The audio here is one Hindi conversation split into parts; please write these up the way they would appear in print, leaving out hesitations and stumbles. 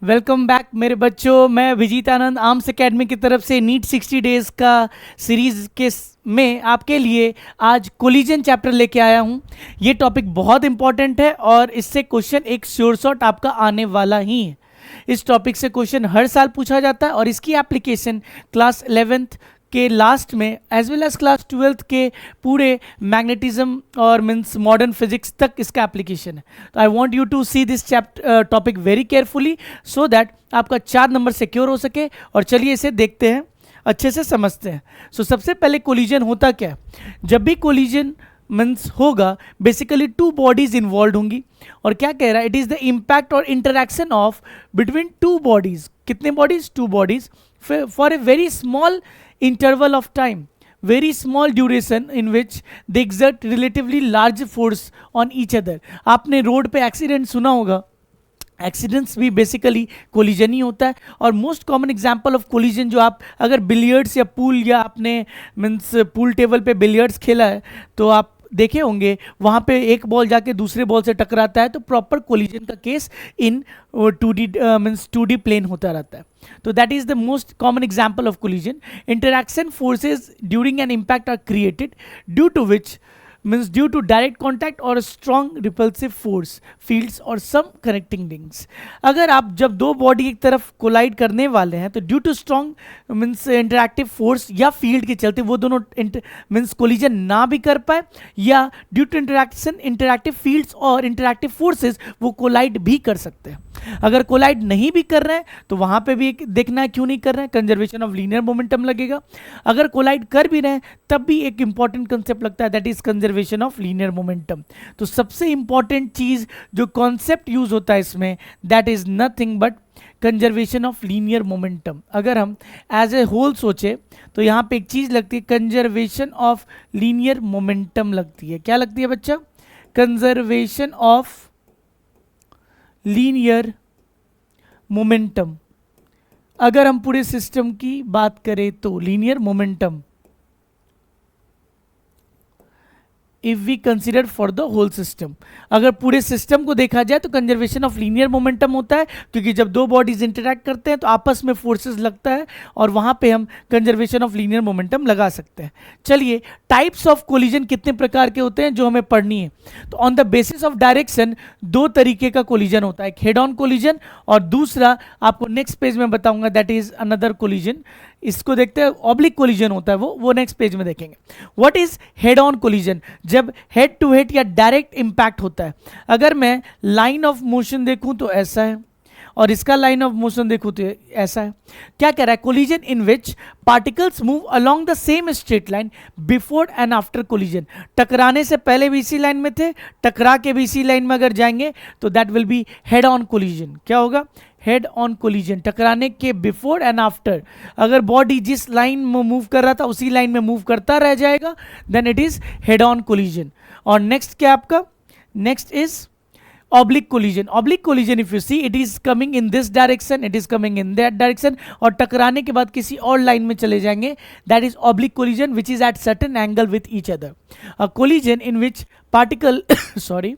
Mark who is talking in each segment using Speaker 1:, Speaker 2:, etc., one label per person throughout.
Speaker 1: वेलकम बैक मेरे बच्चों। मैं विजीत आनंद आर्म्स एकेडमी की तरफ से नीट 60 डेज का सीरीज में आपके लिए आज कोलिजन चैप्टर लेके आया हूँ। ये टॉपिक बहुत इंपॉर्टेंट है और इससे क्वेश्चन एक श्योर शॉट आपका आने वाला ही है। इस टॉपिक से क्वेश्चन हर साल पूछा जाता है और इसकी एप्लीकेशन क्लास 11th के लास्ट में as well as class 12th के पूरे मैग्नेटिज्म और मीन्स मॉडर्न फिजिक्स तक इसका एप्लीकेशन है। तो I want you to see this topic very carefully so that आपका 4 नंबर सिक्योर हो सके। और चलिए इसे देखते हैं, अच्छे से समझते हैं। सबसे पहले कोलिजन होता क्या है? जब भी कोलिजन मीन्स होगा बेसिकली टू बॉडीज इन्वॉल्व होंगी। और क्या कह रहा है? इट इज द इम्पैक्ट और interaction of between two bodies. कितने bodies? Two bodies for a very small interval of time, very small duration in which they exert relatively large force on each other. आपने रोड पे एक्सीडेंट सुना होगा, एक्सीडेंट्स भी बेसिकली कोलिजन ही होता है। और most common example of collision जो आप अगर बिलियर्ड्स या पूल या आपने मीन्स पूल टेबल पे बिलियर्ड्स खेला है तो आप देखे होंगे, वहाँ पे एक बॉल जाके दूसरे बॉल से टकराता है तो प्रॉपर कोलिजन का case in 2D means 2D plane होता रहता है। तो that is the most common example of collision. Interaction forces during an impact are created due to which means due to direct contact or a strong repulsive force fields or some connecting links। अगर आप जब दो बॉडी एक तरफ कोलाइड करने वाले हैं तो due to strong means interactive force या फील्ड के चलते वो दोनों मीन्स कोलिजन ना भी कर पाए, या ड्यू टू इंटरैक्टिव फील्ड्स और इंटरैक्टिव फोर्सेस वो कोलाइड भी कर सकते हैं। अगर कोलाइड नहीं भी कर रहे हैं तो वहां पे भी देखना है क्यों नहीं कर रहे हैं, कंजर्वेशन ऑफ लीनियर मोमेंटम लगेगा। अगर कोलाइड कर भी रहे हैं तब भी एक इंपॉर्टेंट कंसेप्ट लगता है, that is conservation of linear momentum. तो सबसे इंपॉर्टेंट चीज जो कॉन्सेप्ट यूज होता है इसमें, that is nothing but conservation of linear momentum. अगर हम एज ए होल सोचे तो यहाँ पे एक चीज लगती है, कंजर्वेशन ऑफ लीनियर मोमेंटम लगती है। क्या लगती है बच्चा? Conservation of linear momentum. अगर हम पूरे सिस्टम की बात करें तो linear momentum if we consider for the whole system, अगर पूरे सिस्टम को देखा जाए तो कंजर्वेशन ऑफ लीनियर मोमेंटम होता है, क्योंकि जब दो बॉडीज इंटरैक्ट करते हैं तो आपस में फोर्सेस लगता है और वहां पे हम कंजर्वेशन ऑफ लीनियर मोमेंटम लगा सकते हैं। चलिए, टाइप्स ऑफ कोलिजन कितने प्रकार के होते हैं जो हमें पढ़नी है। तो on the basis of direction दो तरीके का कोलिजन होता है, एक हेड ऑन कोलिजन और दूसरा आपको नेक्स्ट पेज में बताऊंगा, दैट इज अनदर कोलिजन। इसको देखते हैं, ऑब्लिक कोलिजन होता है वो नेक्स्ट पेज में देखेंगे। What is head on collision? जब हेड टू हेड या डायरेक्ट इंपैक्ट होता है। अगर मैं लाइन ऑफ मोशन देखूं तो ऐसा है और इसका लाइन ऑफ मोशन देखूं तो ऐसा है। क्या कह रहा है? Collision in which particles move along the same straight line before and after collision. टकराने से पहले भी इसी लाइन में थे, टकरा के भी इसी लाइन में अगर जाएंगे तो that will be head on collision. क्या होगा? Head on collision. टकराने के बिफोर एंड आफ्टर अगर बॉडी जिस लाइन में मूव कर रहा था उसी लाइन में मूव करता रह जाएगा, then it is head on collision. और नेक्स्ट क्या आपका? Next is oblique collision. Oblique collision if you see, it is coming in this direction, it is coming in that direction, और टकराने के बाद किसी और लाइन में चले जाएंगे, that is oblique collision which is at certain angle with each other. A collision in which particle sorry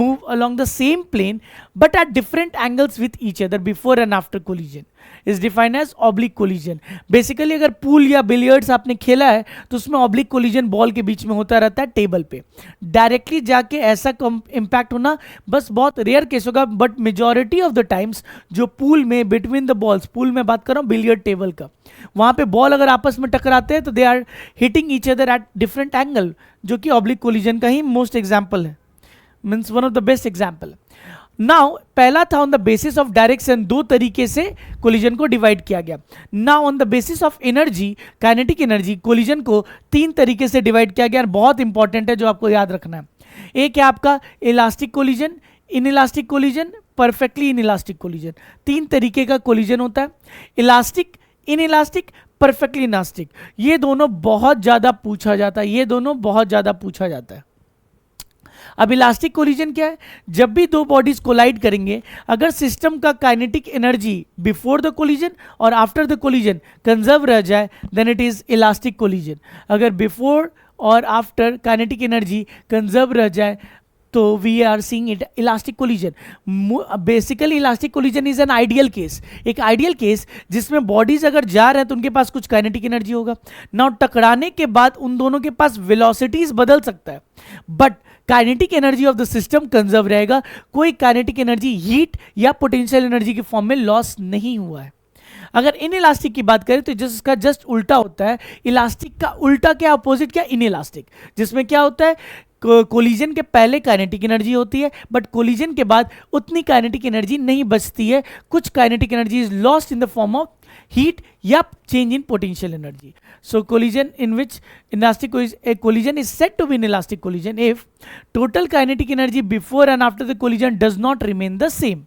Speaker 1: move along the same plane but at different angles with each other before and after collision is defined as oblique collision। Basically अगर पूल या बिलियर्ड्स आपने खेला है तो उसमें ऑब्लिक कोलिजन बॉल के बीच में होता रहता है टेबल पे। डायरेक्टली जाके ऐसा इम्पैक्ट होना बस बहुत रेयर केस होगा, but majority of the times जो पूल में बिटवीन द बॉल्स, पूल में बात कर रहा हूँ बिलियर्ड टेबल का, वहां पे बॉल अगर आपस में टकराते हैं तो they are hitting each other at different angle, जो कि ऑब्लिक कोलिजन का ही मोस्ट एग्जाम्पल है, means one of the best example. Now पहला था on the basis of direction, दो तरीके से कोलिजन को डिवाइड किया गया। Now on the basis of energy, kinetic energy, collision को 3 तरीके से डिवाइड किया गया, बहुत इंपॉर्टेंट है जो आपको याद रखना है। एक है आपका elastic collision, inelastic collision, perfectly inelastic collision. 3 तरीके का कोलिजन होता है, इलास्टिक, इनइलास्टिक, परफेक्टली इलास्टिक। ये दोनों बहुत ज्यादा पूछा जाता है, ये दोनों बहुत ज्यादा पूछा जाता है। अब इलास्टिक कोलिजन क्या है? जब भी दो बॉडीज कोलाइड करेंगे, अगर सिस्टम का kinetic energy before the collision और आफ्टर द कोलिजन कंजर्व रह जाए, then it is elastic collision. अगर बिफोर और आफ्टर काइनेटिक एनर्जी कंजर्व रह जाए तो we are seeing it elastic collision. Basically elastic collision is an ideal case, एक आइडियल केस जिसमें बॉडीज अगर जा रहे हैं तो उनके पास कुछ काइनेटिक एनर्जी होगा. नाउ टकराने के बाद उन दोनों के पास वेलोसिटीज बदल सकता है, but kinetic energy of the system conserve रहेगा. कोई काइनेटिक एनर्जी हीट या पोटेंशियल एनर्जी के फॉर्म में लॉस नहीं हुआ है. अगर इन इलास्टिक की बात करें तो जिसका जस्ट उल्टा होता है. इलास्टिक का उल्टा क्या, अपोजिट क्या, इन इलास्टिक, जिसमें क्या होता है, कोलिजन के पहले काइनेटिक एनर्जी होती है, बट कोलिजन के बाद उतनी काइनेटिक एनर्जी नहीं बचती है. कुछ kinetic energy is lost in the form of heat या change in potential energy. So collision in which elastic collision is said to be an elastic collision if total kinetic energy before and after the collision does not remain the same.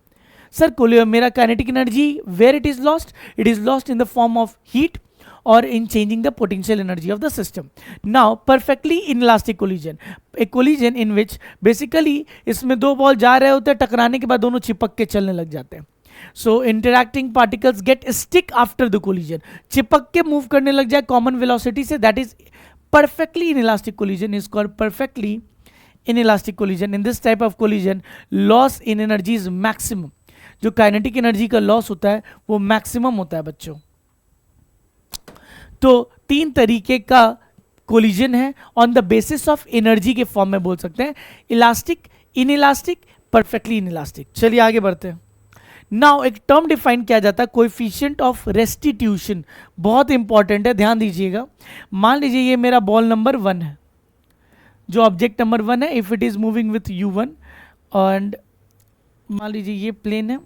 Speaker 1: Sir मेरा kinetic energy where it is lost in the form of heat और in changing the potential energy of the system. Now perfectly in elastic collision, a collision in which basically इसमें दो बॉल जा रहे होते हैं, टकराने के बाद दोनों चिपक के चलने लग जाते हैं. So interacting particles get stick after the collision, चिपक के मूव करने लग जाए कॉमन वेलोसिटी से. That is perfectly in elastic collision, is called perfectly in elastic collision. In this type of collision loss in energy is maximum. जो काइनेटिक एनर्जी का लॉस होता है वो मैक्सिमम होता है बच्चों. तो तीन तरीके का कोलिजन है on the basis of energy के फॉर्म में बोल सकते हैं, elastic, in elastic, perfectly in elastic. चलिए आगे बढ़ते हैं. नाउ एक टर्म डिफाइन किया जाता है कोएफिशिएंट ऑफ रेस्टिट्यूशन, बहुत इंपॉर्टेंट है, ध्यान दीजिएगा. मान लीजिए ये मेरा बॉल नंबर 1 है, जो ऑब्जेक्ट नंबर 1 है. If it is moving with u1 and मान लीजिए ये प्लेन है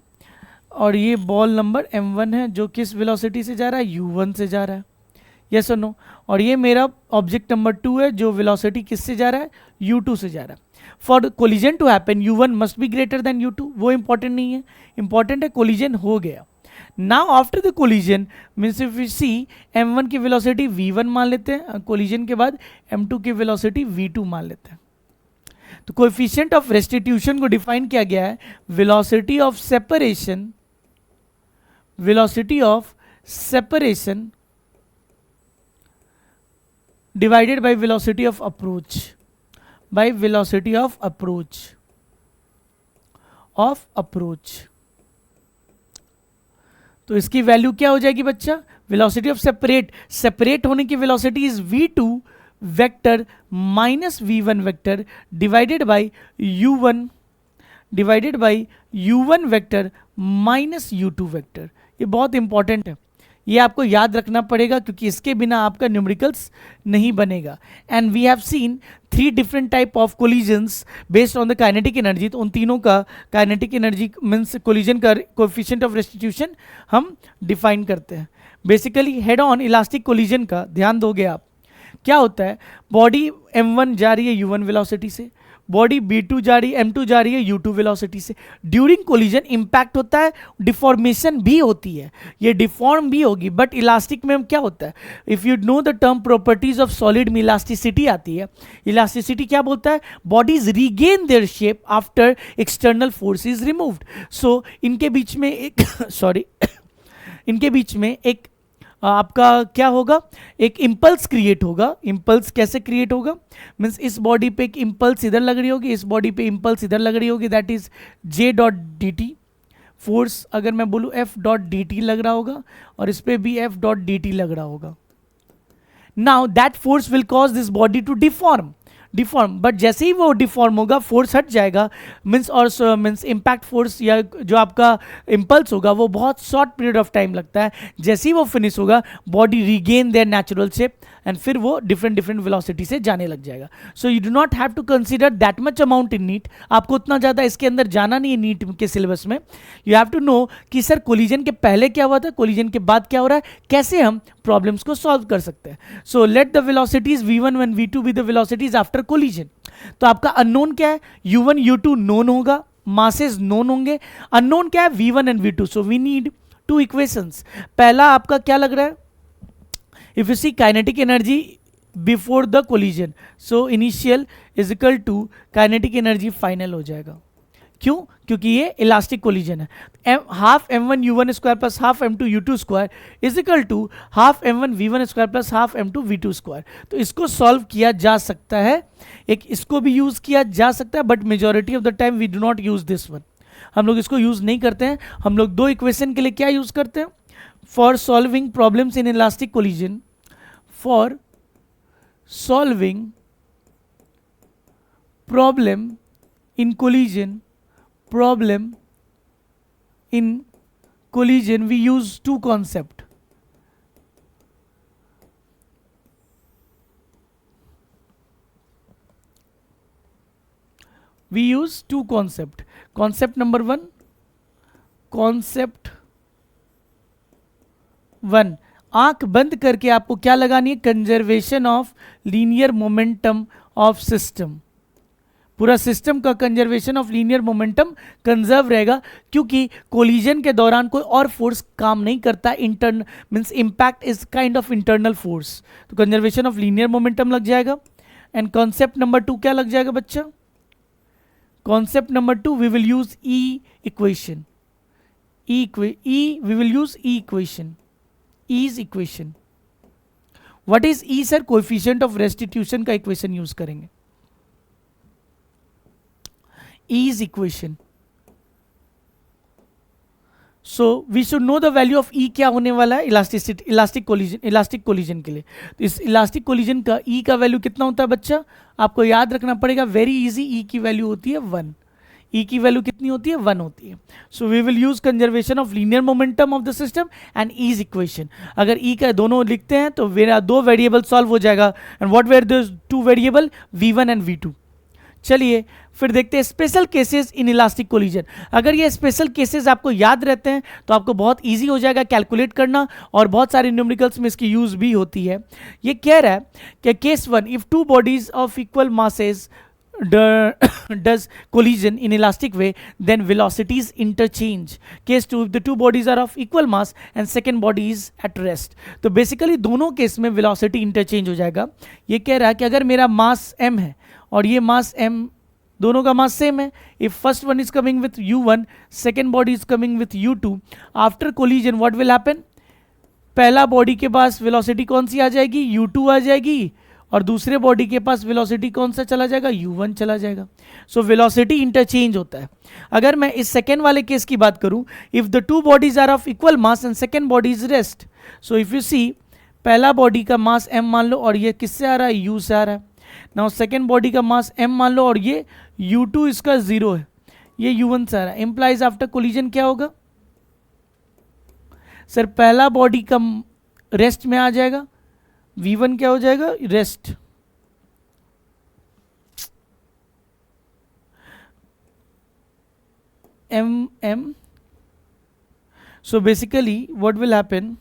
Speaker 1: और ये बॉल नंबर m1 है जो किस वेलोसिटी से जा रहा है, u1 से जा रहा है. यस और नो. और ये मेरा ऑब्जेक्ट नंबर 2 है जो वेलोसिटी किससे जा रहा है, u2 से जा रहा है. For collision to happen u1 must be greater than u2, वो इंपॉर्टेंट नहीं है, इंपॉर्टेंट है कोलिजन हो गया. Now after the collision means if you see m1 की वेलोसिटी v1 मान लेते हैं, कोलिजन के बाद m2 की वेलोसिटी v2 मान लेते हैं. तो कोएफिशिएंट ऑफ रेस्टिट्यूशन को डिफाइन किया गया है velocity of separation, velocity of separation divided by velocity of approach, by velocity of approach. तो इसकी वैल्यू क्या हो जाएगी बच्चा, वेलोसिटी ऑफ सेपरेट होने की velocity is v2 vector minus v1 vector divided by u1 vector minus u2 vector. ये बहुत इंपॉर्टेंट है, ये आपको याद रखना पड़ेगा क्योंकि इसके बिना आपका न्यूमेरिकल्स नहीं बनेगा. And we have seen 3 different type of collisions based on the kinetic energy. तो उन तीनों का काइनेटिक एनर्जी मीन्स कोलिजन का कोएफिशिएंट ऑफ रेस्टिट्यूशन हम डिफाइन करते हैं. Basically head on elastic collision का ध्यान दोगे आप, क्या होता है, बॉडी m1 जा रही है u1 वेलोसिटी से, बॉडी b2 जा रही है, m2 जा रही है u2 वेलोसिटी से. ड्यूरिंग कोलिजन इंपैक्ट होता है, डिफॉर्मेशन भी होती है, ये डिफॉर्म भी होगी. बट इलास्टिक में क्या होता है, if you know the term properties of solid में इलास्टिसिटी आती है. इलास्टिसिटी क्या बोलता है, bodies regain their shape after external force is removed. So इनके बीच में एक इनके बीच में एक आपका क्या होगा, एक इम्पल्स क्रिएट होगा. इम्पल्स कैसे क्रिएट होगा, मीन्स इस बॉडी पे एक इम्पल्स इधर लग रही होगी, इस बॉडी पे इम्पल्स इधर लग रही होगी, that is j dot D T. Force अगर मैं बोलूँ f डॉट डी टी लग रहा होगा और इस पे भी f डॉट डी टी लग रहा होगा. Now that force will cause this body to deform, but जैसे ही वो डिफॉर्म होगा फोर्स हट जाएगा. मीन्स इम्पैक्ट फोर्स या जो आपका इम्पल्स होगा वो बहुत शॉर्ट पीरियड ऑफ टाइम लगता है. जैसे ही वो फिनिश होगा body regain their natural shape and फिर वो डिफरेंट वेलोसिटी से जाने लग जाएगा. So you do not have to consider that much amount in NEET. आपको उतना ज़्यादा इसके अंदर जाना नहीं है नीट के सिलेबस में. यू हैव टू नो कि सर कोलिजन के पहले क्या हुआ था, कोलिजन के बाद क्या हो रहा है, कैसे हम प्रॉब्लम्स को सॉल्व कर सकते हैं. So let the velocities v1 and v2 be the velocities after collision. तो आपका अननोन क्या है, u1 u2 नोन होगा, मासेस नोन होंगे. अननोन क्या है, v1 and v2. So we need 2 equations. पहला आपका क्या लग रहा है, if you see kinetic energy before the collision, so initial is equal to kinetic energy final हो जाएगा. क्यों? क्योंकि ये इलास्टिक कोलिजन है। Half m1 u1 square plus half m2 u2 square is equal to half m1 v1 square plus half m2 v2 square. तो इसको सॉल्व किया जा सकता है, एक इसको भी यूज किया जा सकता है, but majority of the time we do not use this one, हम लोग इसको यूज नहीं करते हैं। हम लोग दो इक्वेशन के लिए क्या यूज करते हैं? For solving problems in elastic collision, for solving problem in collision we use two concept. We use two concept. Concept number one, आंख बंद करके आपको क्या लगानी है? Conservation of linear momentum of system. पूरा सिस्टम का conservation of linear momentum conserve रहेगा, क्योंकि कोलिजन के दौरान कोई और फोर्स काम नहीं करता। Internal means impact is kind of internal force, तो कंजर्वेशन ऑफ लीनियर मोमेंटम लग जाएगा। एंड कॉन्सेप्ट नंबर 2 क्या लग जाएगा बच्चा? Concept number 2 we will use E equation. We will use E equation, E's equation. What is E sir? Coefficient of restitution का इक्वेशन यूज करेंगे, E's equation. So we should know the value of E क्या होने वाला है इलास्टिक कोलिजन के लिए। तो इस इलास्टिक कोलिजन का E का वैल्यू कितना होता है बच्चा? आपको याद रखना पड़ेगा, वेरी इजी। E की वैल्यू होती है 1। E की वैल्यू कितनी होती है? 1 होती है। So we will use conservation of linear momentum of the system and E's equation. अगर E का दोनों लिखते हैं तो मेरा दो वेरिएबल सॉल्व हो जाएगा। And what were the two variable? V1 and V2। चलिए फिर देखते हैं special cases in elastic collision. अगर ये स्पेशल केसेस आपको याद रहते हैं तो आपको बहुत इजी हो जाएगा कैलकुलेट करना, और बहुत सारे न्यूमेरिकल्स में इसकी यूज भी होती है। ये कह रहा है कि case 1, if two bodies of equal masses does collision in elastic way, then velocities interchange. Case 2, if the two bodies are of equal mass and second body is at rest. तो बेसिकली दोनों केस में velocity interchange हो जाएगा। ये कह रहा है कि अगर मेरा मास m है और ये मास m, दोनों का मास सेम है, if first one is coming with u1, second body is coming with u2, after collision what will happen? पहला बॉडी के पास वेलोसिटी कौन सी आ जाएगी? u2 आ जाएगी, और दूसरे बॉडी के पास वेलोसिटी कौन सा चला जाएगा? u1 चला जाएगा। सो वेलोसिटी इंटरचेंज होता है। अगर मैं इस सेकेंड वाले केस की बात करूं, if the two bodies are of equal mass and second body is rest, so if you see, पहला बॉडी का मास m मान लो और ये किससे आ रहा है? u से आ रहा है। नाउ सेकेंड बॉडी का मास m मान लो और ये u2 इसका 0 है, ये u1 से आ रहा है। इंप्लाइज आफ्टर कोलिजन क्या होगा सर? पहला बॉडी का रेस्ट में आ जाएगा, v1 क्या हो जाएगा? Rest. m so basically what will happen,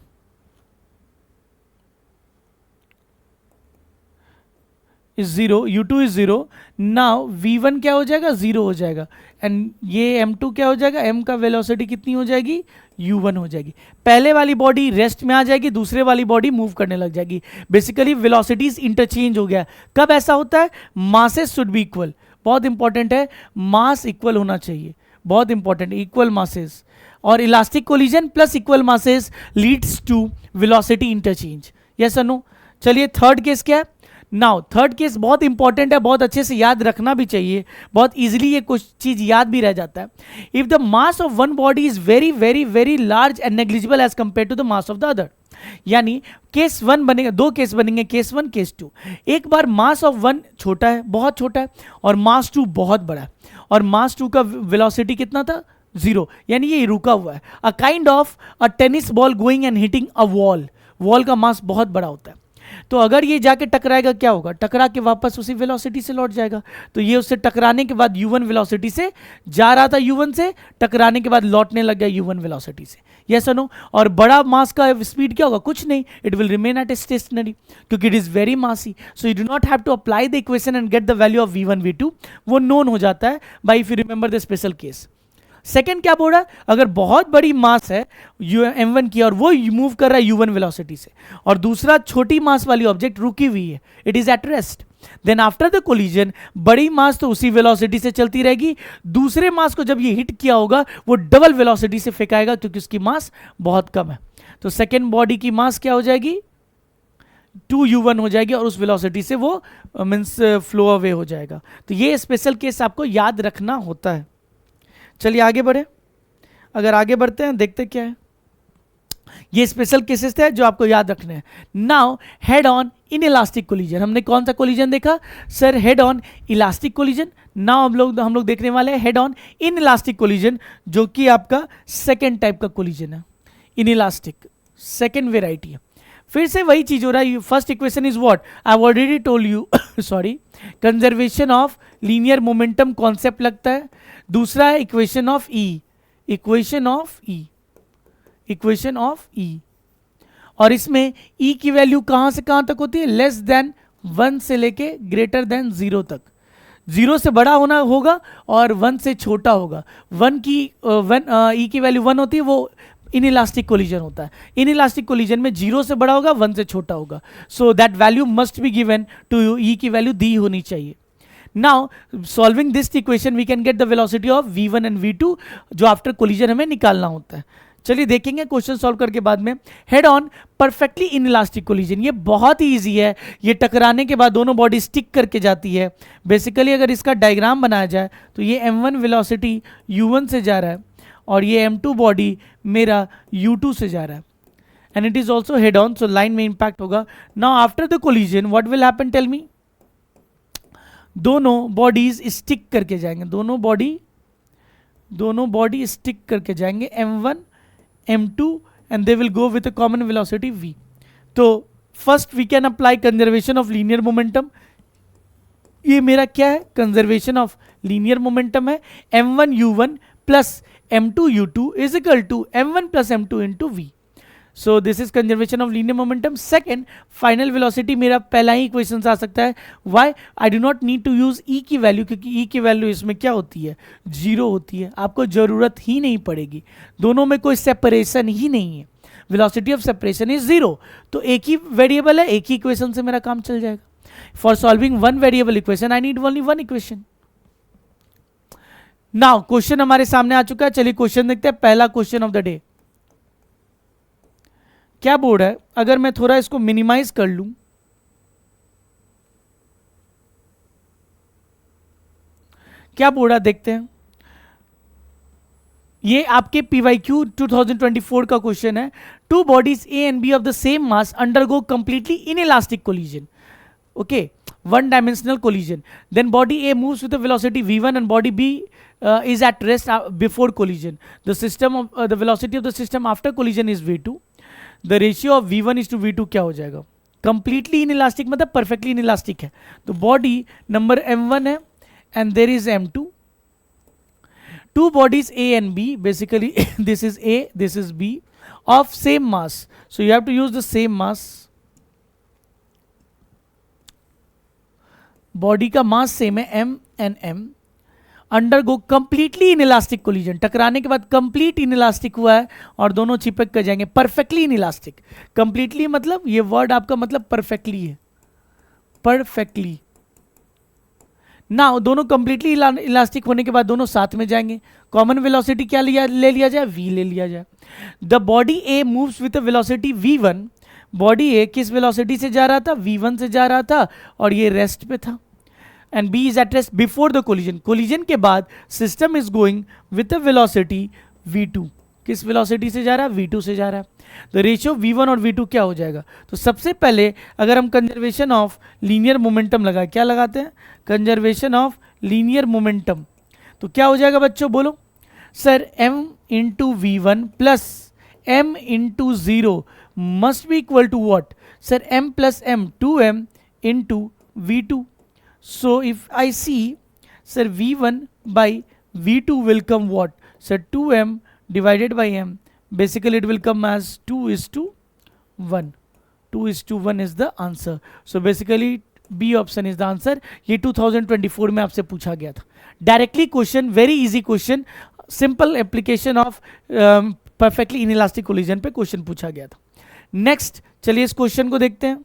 Speaker 1: is 0, u2 is 0, now v1 क्या हो जाएगा? 0 हो जाएगा, एंड ये m2 क्या हो जाएगा? m का वेलोसिटी कितनी हो जाएगी? u1 हो जाएगी। पहले वाली बॉडी रेस्ट में आ जाएगी, दूसरे वाली बॉडी मूव करने लग जाएगी। बेसिकली वेलोसिटीज इंटरचेंज हो गया। कब ऐसा होता है? Masses should be equal. बहुत इंपॉर्टेंट है, मास इक्वल होना चाहिए, बहुत इंपॉर्टेंट, इक्वल मासेस। और elastic collision plus equal masses leads to velocity interchange. Yes और नो? चलिए थर्ड केस क्या है? नाउ थर्ड केस बहुत इंपॉर्टेंट है, बहुत अच्छे से याद रखना भी चाहिए, बहुत इजीली ये कुछ चीज याद भी रह जाता है। If the mass of one body is very very very large and negligible as compare to the mass of the other, यानी केस 1 बनेगा, दो केस बनेंगे, केस 1 केस 2। एक बार मास ऑफ 1 छोटा है, बहुत छोटा है, और मास 2 बहुत बड़ा है, और मास 2 का वेलोसिटी कितना था? 0, यानी ये रुका हुआ है। A kind of a tennis ball going and hitting a wall, wall का मास बहुत बड़ा होता है। तो अगर ये जाके टकराएगा क्या होगा? टकरा के वापस उसी वेलोसिटी से लौट जाएगा। तो ये उससे टकराने के बाद u1 वेलोसिटी से जा रहा था, u1 से टकराने के बाद लौटने लग गया u1 वेलोसिटी से। यस और नो? और बड़ा मास का स्पीड क्या होगा? कुछ नहीं, it will remain at stationary, क्योंकि it is very massy. So you do not have to apply the equation and get the value of v1 v2, वो नोन हो जाता है by, if you remember the special case. Second क्या बोल रहा है? अगर बहुत बड़ी मास है m1 की और वो मूव कर रहा है u1 वेलोसिटी से, और दूसरा छोटी मास वाली ऑब्जेक्ट रुकी हुई है, it is at rest, then after the collision बड़ी मास तो उसी वेलोसिटी से चलती रहेगी, दूसरे मास को जब ये हिट किया होगा वो डबल वेलोसिटी से फेंकाएगा क्योंकि उसकी मास बहुत कम है। तो सेकेंड बॉडी की मास क्या हो जाएगी, 2u1 हो जाएगी और उस वेलोसिटी से वो मीन्स फ्लो अवे हो जाएगा। तो ये स्पेशल केस आपको याद रखना होता है। चलिए आगे बढ़े, अगर आगे बढ़ते हैं देखते क्या है। ये स्पेशल केसेस थे जो आपको याद रखने हैं। Now head on in elastic collision, हमने कौन सा कोलिजन देखा sir, head on elastic collision. Now हम लोग देखने वाले हैं head on in elastic collision, जो कि आपका सेकेंड टाइप का कोलिजन है, इन इलास्टिक सेकेंड वेराइटी है। फिर से वही चीज हो रहा है। First equation is what I have already told you, sorry, conservation of linear momentum concept लगता है। दूसरा है equation of E, equation of E, equation of E. और इसमें ई की वैल्यू कहां से कहां तक होती है, लेस देन 1 से लेके ग्रेटर देन 0 तक। 0 से बड़ा होना होगा और 1 से छोटा होगा। 1 की ई की वैल्यू 1 होती है, वो इन इलास्टिक कोलिजन होता है। इन इलास्टिक कोलिजन में 0 से बड़ा होगा, 1 से छोटा होगा। So that value must be given to you, E की वैल्यू दी होनी चाहिए। Now solving this equation we can get the velocity of v1 and v2, जो आफ्टर कोलिजन हमें निकालना होता है। चलिए देखेंगे क्वेश्चन सॉल्व करके बाद में। Head on perfectly in elastic collision, ये बहुत ही इजी है। ये टकराने के बाद दोनों बॉडी स्टिक करके जाती है। बेसिकली अगर इसका डायग्राम बनाया जाए तो ये m1 वेलोसिटी u1 से जा रहा है और ये m2 बॉडी मेरा u2 से जा रहा है, and it is also head on, so line में इंपैक्ट होगा। Now after the collision what will happen, tell me. दोनों बॉडीज स्टिक करके जाएंगे, दोनों बॉडी स्टिक करके जाएंगे, m1 m2, and they will go with a common velocity v. तो first we can apply conservation of linear momentum. ये मेरा क्या है, कंजर्वेशन ऑफ लीनियर मोमेंटम है। m1 u1 plus m2 u2 is equal to m1 plus m2 into v। So this is conservation of linear momentum. Second, final velocity मेरा पहला ही इक्वेशन आ सकता है। Why, I do not need to use E की वैल्यू, क्योंकि ई की वैल्यू इसमें क्या होती है, 0 होती है। आपको जरूरत ही नहीं पड़ेगी, दोनों में कोई सेपरेशन ही नहीं है। वेलोसिटी ऑफ सेपरेशन इज 0, तो एक ही वेरिएबल है, एक ही इक्वेशन से मेरा काम चल जाएगा। For solving one variable equation I need only one equation. Now question हमारे सामने आ चुका है। चलिए क्वेश्चन देखते हैं, पहला क्वेश्चन ऑफ द डे। क्या बोर्ड है, अगर मैं थोड़ा इसको मिनिमाइज कर लूं, क्या बोर्ड है देखते हैं। ये आपके PYQ 2024 का क्वेश्चन है। Two bodies A and B of the same mass undergo completely inelastic collision, okay, one dimensional collision. Then body A moves with a velocity v1 and body B is at rest before collision. The system of the velocity of the system after collision is v2. The ratio of v1 is to v2 क्या हो जाएगा, completely inelastic मतलब perfectly inelastic है। तो body number m1 है and there is m2. Two bodies A and B, basically this is A, this is B, of same mass. So you have to use the same mass. Body का मास सेम है m and m, undergo completely inelastic collision, टकराने के बाद कंप्लीट इनइलास्टिक हुआ है और दोनों चिपक कर जाएंगे। परफेक्टली इनइलास्टिक, कंप्लीटली मतलब ये वर्ड आपका मतलब परफेक्टली है, परफेक्टली। ना दोनों कंप्लीटली इलास्टिक होने के बाद दोनों साथ में जाएंगे। कॉमन वेलोसिटी क्या ले लिया जाए, v ले लिया जाए। The body A moves with a velocity v1, body A किस वेलोसिटी से जा रहा था, v1 से जा रहा था और ये रेस्ट पे था। And B is at rest before the collision, collision के बाद system is going with a velocity v2, किस वेलोसिटी से जा रहा है, v2 से जा रहा है। द रेशियो v1 और v2 क्या हो जाएगा। तो सबसे पहले अगर हम कंजर्वेशन ऑफ लीनियर मोमेंटम लगाए, क्या लगाते हैं, कंजर्वेशन ऑफ लीनियर मोमेंटम, तो क्या हो जाएगा बच्चों बोलो। Sir m into v1 plus m into 0 must be equal to what? Sir, m plus m, 2m into v2. So if I see, sir, v1 by v2 will come what? Sir, 2m divided by m. Basically, it will come as 2:1. 2:1 is the answer. So basically, B option is the answer. ये 2024 में आपसे पूछा गया था। Directly question, very easy question, simple application of perfectly inelastic collision पे क्वेश्चन पूछा गया था। नेक्स्ट चलिए इस क्वेश्चन को देखते हैं।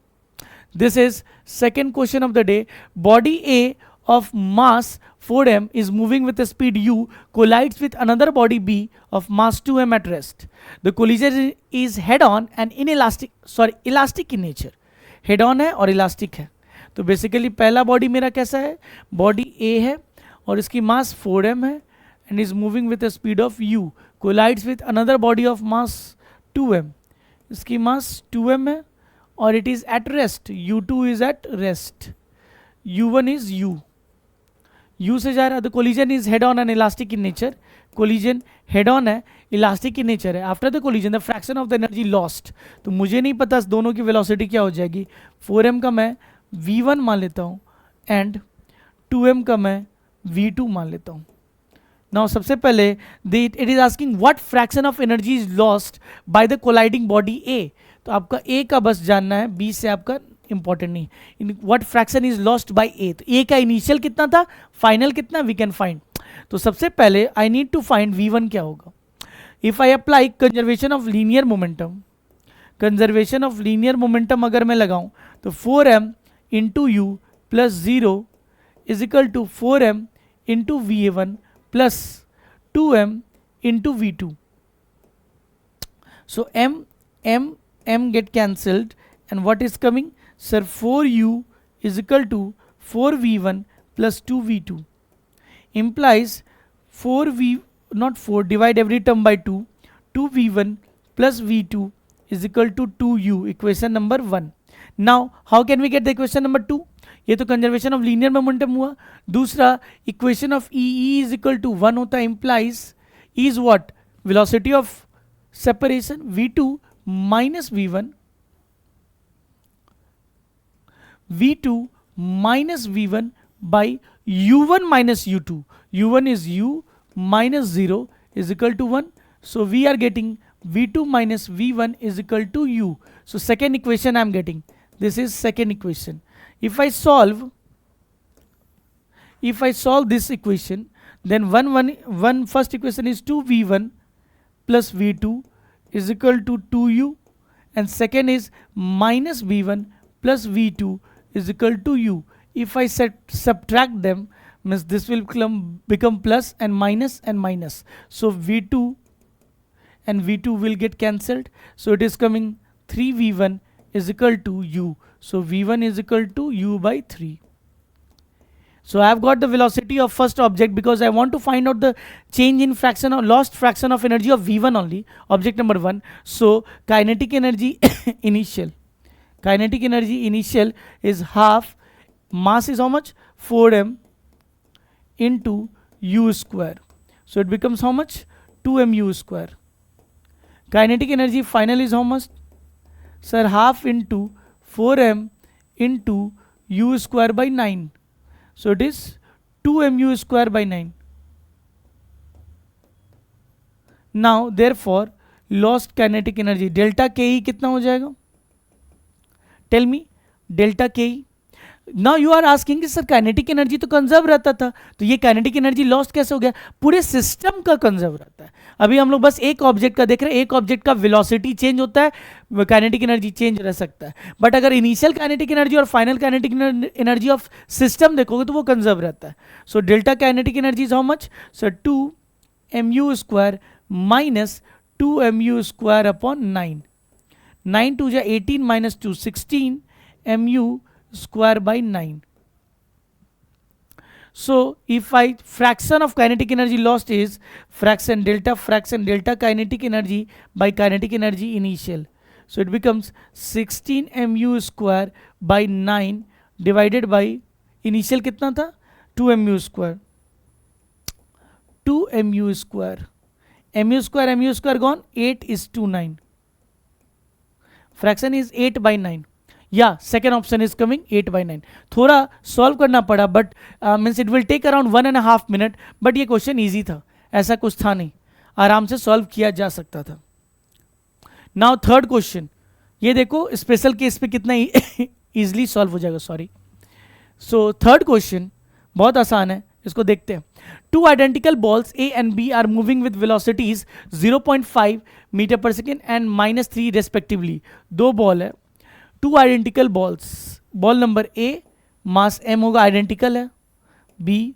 Speaker 1: This is second question of the day. Body A of mass 4m is moving with a speed u, collides with another body B of mass 2m at rest. The collision is head-on and elastic in nature. Head-on है और elastic है. तो बेसिकली पहला बॉडी मेरा कैसा है, बॉडी A है और इसकी मास 4m है and is moving with a speed of u, collides with another body of mass 2m. इसकी मास 2m है और it is at rest. u2 is at rest. u1 is u से जा रहा है. The collision is head on and elastic in nature. Collision head on है, इलास्टिक इन नेचर है. After the collision the fraction of the energy lost. तो मुझे नहीं पता दोनों की वेलोसिटी क्या हो जाएगी. 4m का मैं v1 मान लेता हूँ एंड 2m का मैं v2 मान लेता हूँ. नाउ सबसे पहले it is asking what fraction of energy is lost by the colliding body A. तो आपका ए का बस जानना है, बी से आपका इंपॉर्टेंट नहीं. In what fraction is lost by A. तो ए का इनिशियल कितना था, फाइनल कितना, वी कैन फाइंड. तो सबसे पहले I need to find v1 क्या होगा. If I apply conservation of linear momentum, conservation of linear momentum अगर मैं लगाऊं तो 4m into u plus 0 is equal to 4m into va1 plus 2m into v2. So m get cancelled and what is coming? Sir, 4u is equal to 4v1 plus 2v2 implies 4v, not 4, divide every term by 2, 2v1 plus v2 is equal to 2u, equation number 1. Now how can we get the equation number 2? ये तो कंजर्वेशन ऑफ लीनियर मोमेंटम हुआ. दूसरा equation of e is equal to 1 होता है, implies is what, velocity of separation v2 minus v1, v2 minus v1 by u1 minus u2. u1 is u minus 0 is equal to 1. So we are getting v2 minus v1 is equal to u. So second equation I am getting. This is second equation. If I solve this equation, then one first equation is 2v1 plus v2 is equal to 2u, and second is minus v1 plus v2 is equal to u. If I subtract them, means this will become plus and minus and minus. So v2 and v2 will get cancelled. So it is coming 3v1 is equal to u. So v1 is equal to u by 3. So I have got the velocity of first object because I want to find out the change in fraction or lost fraction of energy of v1 only, object number 1. So kinetic energy initial is half, mass is how much, 4m into u square. So it becomes how much, 2mu square. Kinetic energy final is how much, sir, half into 4m into u square by 9. So it is 2mu square by 9. Now therefore lost kinetic energy delta ke कितना हो जाएगा, tell me delta ke. Now you are asking कि सर काइनेटिक एनर्जी तो कंजर्व रहता था, तो ये काइनेटिक एनर्जी लॉस्ट कैसे हो गया, पूरे सिस्टम का कंजर्व रहता है. अभी हम लोग बस एक ऑब्जेक्ट का देख रहे हैं, एक ऑब्जेक्ट का वेलोसिटी चेंज होता है, काइनेटिक एनर्जी चेंज रह सकता है. बट अगर इनिशियल काइनेटिक एनर्जी और final kinetic energy of system देखोगे तो वो कंजर्व रहता है. So delta kinetic energy is how much, sir 2mu square minus 2mu square upon 9. 9 2 जा 18 minus 2 16 mu square by 9. So if I fraction of kinetic energy lost is fraction delta kinetic energy by kinetic energy initial. So it becomes 16 mu square by 9 divided by initial कितना था 2 mu square. 2 mu square, mu square gone, 8 is to 9. Fraction is 8 by 9. या second option is coming 8 by 9. थोड़ा सॉल्व करना पड़ा but means it will take around 1.5 minute. But ये क्वेश्चन ईजी था, ऐसा कुछ था नहीं, आराम से सॉल्व किया जा सकता था. नाउ थर्ड क्वेश्चन, ये देखो स्पेशल केस पे कितना इजीली सॉल्व हो जाएगा. सॉरी. सो थर्ड क्वेश्चन बहुत आसान है, इसको देखते हैं. Two identical balls A and B are moving with velocities 0.5 meter per second and -3 respectively. दो बॉल है, two identical balls ball number A mass m होगा, आइडेंटिकल है. B,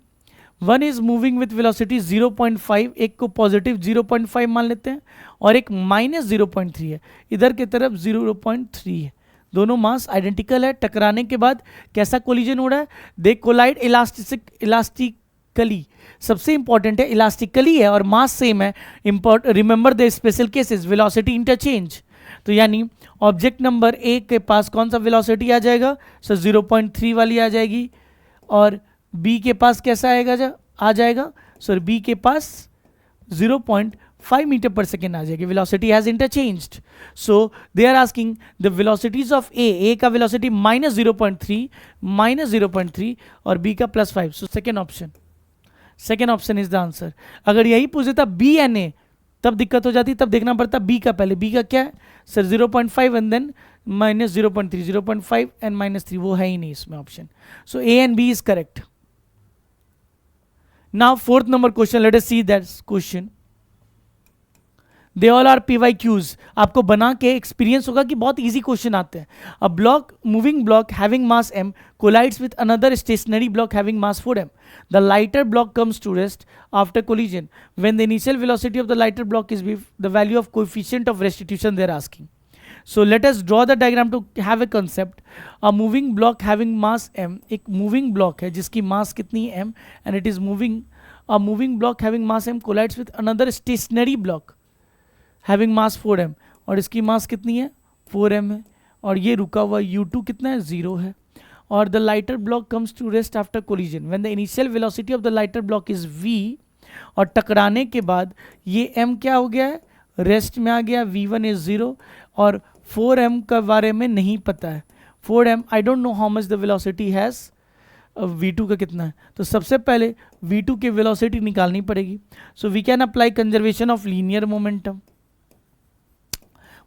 Speaker 1: one is moving with velocity 0.5, एक को पॉजिटिव 0.5 मान लेते हैं और एक माइनस 0.3 है, इधर की तरफ 0.3 है. दोनों मास आइडेंटिकल है. टकराने के बाद कैसा कोलिजन हो रहा है? दे कोलाइड इलास्टिकली. सबसे इंपॉर्टेंट है इलास्टिकली है और मास सेम है. Remember the special cases, velocity interchange. तो यानी ऑब्जेक्ट नंबर ए के पास कौन सा वेलोसिटी आ जाएगा? सर 0.3 वाली आ जाएगी. और बी के पास कैसा आएगा? आ जाएगा सर बी के पास 0.5 मीटर पर सेकेंड आ जाएगी. Velocity has interchanged. So they are asking the velocities of A का वेलोसिटी -0.3 और बी का +5. So second option is the answer. अगर यही पूछ देता बी एंड ए तब दिक्कत हो जाती, तब देखना पड़ता बी का पहले. बी का क्या है सर? 0.5 एंड देन -0.3, 0.5 एंड -3, वो है ही नहीं इसमें option. So A and B is correct. Now fourth number question, let us see that question. They all are PYQs. आपको बना के एक्सपीरियंस होगा कि बहुत इजी क्वेश्चन आते हैं. A block, moving block having mass m collides with another stationary block having mass 4m. The lighter block comes to rest after collision. When the initial velocity of the lighter block is v, the value of coefficient of restitution they are asking. So let us draw the diagram to have a concept. A moving block having mass m, एक moving block है जिसकी mass कितनी है m, and it is moving. A moving block having mass m collides with another stationary block having mass 4m, और इसकी mass कितनी है? 4m है. और ये रुका हुआ u2 कितना है? 0 है. और the lighter block comes to rest after collision when the initial velocity of the lighter block is v, और टकराने के बाद ये m क्या हो गया है? रेस्ट में आ गया. v1 is 0 और 4m का बारे में नहीं पता है. 4m I don't know how much the velocity has. v2 का कितना है? तो सबसे पहले v2 की वेलोसिटी निकालनी पड़ेगी. So we can apply conservation of linear momentum.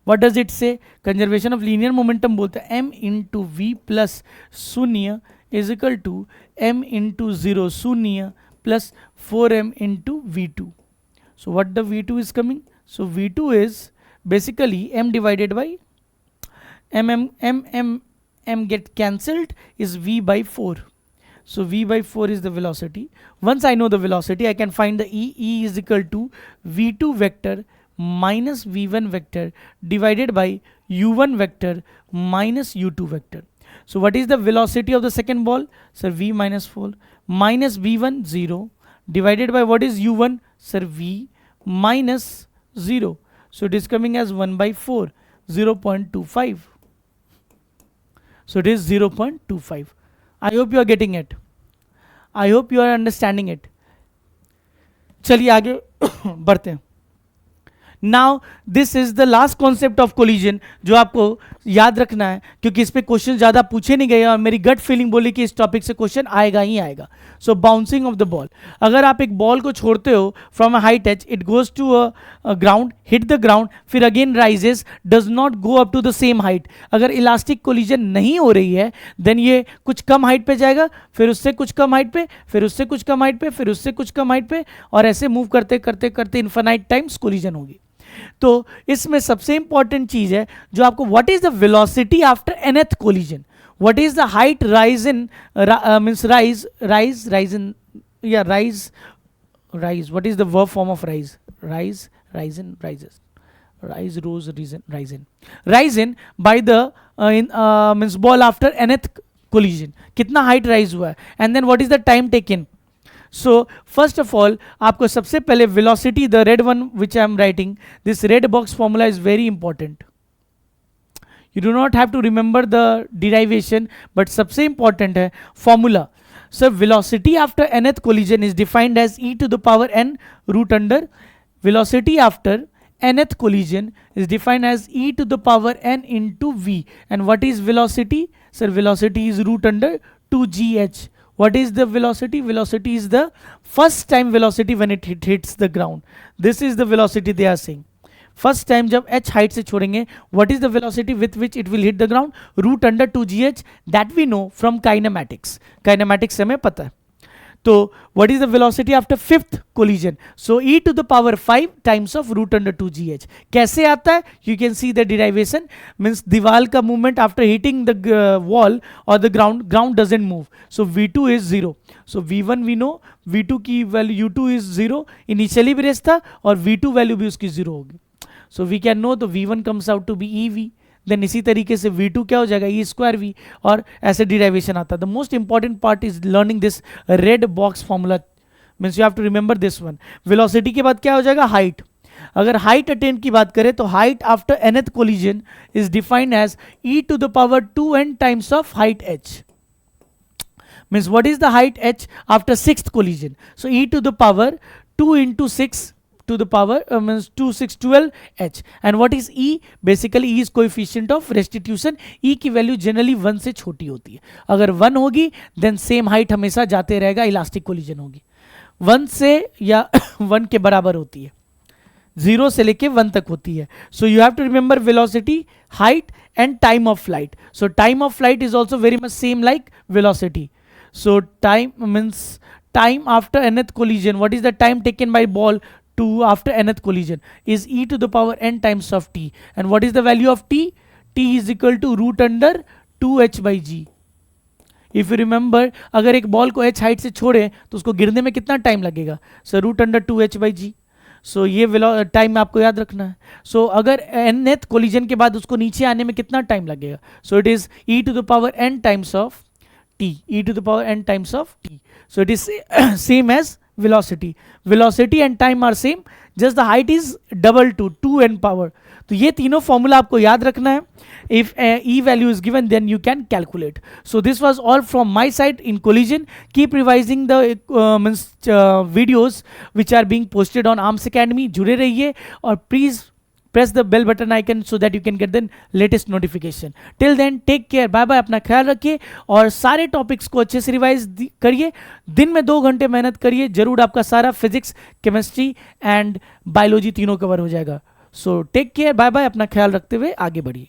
Speaker 1: What does it say? Conservation of linear momentum बोलते हैं m इंटू वी प्लस शून्य is equal to m into 0 शून्य plus 4m into v2. So what the v2 is coming? So v2 is basically m divided by m get cancelled is v by 4. So v by 4 is the velocity. Once I know the velocity, I can find the e is equal to v2 vector minus v1 vector divided by u1 vector minus u2 vector. So what is the velocity of the second ball? Sir, v minus 4 minus v1 0 divided by what is u1? Sir, v minus 0. So it is coming as 1 by 4, 0.25. So it is 0.25. I hope you are getting it. I hope you are understanding it. चलिए आगे बढ़ते हैं. Now this is the last concept of collision जो आपको याद रखना है, क्योंकि इस पे क्वेश्चन ज़्यादा पूछे नहीं गए और मेरी गट फीलिंग बोली कि इस टॉपिक से क्वेश्चन आएगा ही आएगा. So bouncing off the ball. अगर आप एक बॉल को छोड़ते हो from a high touch, it goes to a ground, hit the ground, फिर again rises, does not go up to the same height. अगर इलास्टिक कोलिजन नहीं हो रही है देन ये कुछ कम हाइट पे जाएगा, फिर उससे कुछ कम हाइट पे, फिर उससे कुछ कम हाइट पे, फिर उससे कुछ कम हाइट पे, और ऐसे मूव करते करते करते इन्फिनाइट टाइम्स कोलिजन होगी. तो इसमें सबसे इंपॉर्टेंट चीज है जो आपको, what is the velocity after nth collision, what is the height rise in means rise in या rise what is the verb form of rise? Rise in rises, rise rose rise in by the means ball after nth collision. कितना हाइट राइज हुआ है and then what is the time taken. So first of all आपको सबसे पहले velocity, the red one which I am writing, this red box formula is very important. You do not have to remember the derivation, but सबसे important है formula. So velocity after nth collision is defined as e to the power n root under. Velocity after nth collision is defined as e to the power n into v. And what is velocity? Sir, velocity is root under 2gh. What is the velocity? Velocity is the first time velocity when it hits the ground. This is the velocity they are saying. First time जब h height से छोड़ेंगे, what is the velocity with which it will hit the ground? Root under 2gh. That we know from kinematics. Kinematics से हमें पता है. तो what is the velocity after fifth collision? So E to the power 5 times of root under 2gh. कैसे आता है? You can see the derivation, means दीवार का movement after hitting the wall और the ground doesn't move, so v2 is 0. So v1 we know, v2 की वैल्यू u2 इज 0, इनिशियली भी रेस था और v2 वैल्यू भी उसकी 0 होगी. सो वी कैन नो, तो v1 comes out to be ev. Then इसी तरीके से v2 क्या हो जाएगा? e स्क्वायर v, और ऐसे डिराइवेशन आता है. The most important part is learning this red box formula, means you have to remember this one. Velocity के बाद क्या हो जाएगा? हाइट. अगर हाइट अटेन की बात करें तो height after nth collision is defined as e to the power 2n times of height h. Means what is the height h after sixth collision? So e to the power 2 into 6 to the power means 2 6 12 h. and what is e? basically e is coefficient of restitution. e की वैल्यू जनरली 1 से छोटी होती है. अगर 1 होगी देन सेम हाइट हमेशा जाते रहेगा, इलास्टिक कोलिजन होगी. 1 से या 1 के बराबर होती है, 0 से लेके 1 तक होती है. So you have to remember velocity, height and time of flight. So time of flight is also very much same like velocity. So time means time after nth collision, what is the time taken by ball to after nth collision is e to the power n times of t. and what is the value of t? t is equal to root under 2h by g. if you remember, अगर एक बॉल को h हाइट से छोड़े तो उसको गिरने में कितना टाइम लगेगा? So root under 2h by g. So ये टाइम आपको याद रखना है. सो अगर nth कोलिजन के बाद उसको नीचे आने में कितना टाइम लगेगा? So it is e to the power n times of t, e to the power n times of t. So it is same as velocity. Velocity and time are same, just the height is double to 2n power. तो ये तीनों फॉर्मूला आपको याद रखना है. If e value is given, then you can calculate. So this was all from my side in collision. Keep revising the videos which are being posted on Arms Academy. जुड़े रहिए और please press the bell button icon so that you can get the latest notification. Till then, take care, bye bye. अपना ख्याल रखिए और सारे टॉपिक्स को अच्छे से रिवाइज करिए. दिन में 2 घंटे मेहनत करिए, जरूर आपका सारा फिजिक्स, केमिस्ट्री एंड बायोलॉजी तीनों कवर हो जाएगा. So take care, bye bye. अपना ख्याल रखते हुए आगे बढ़िए.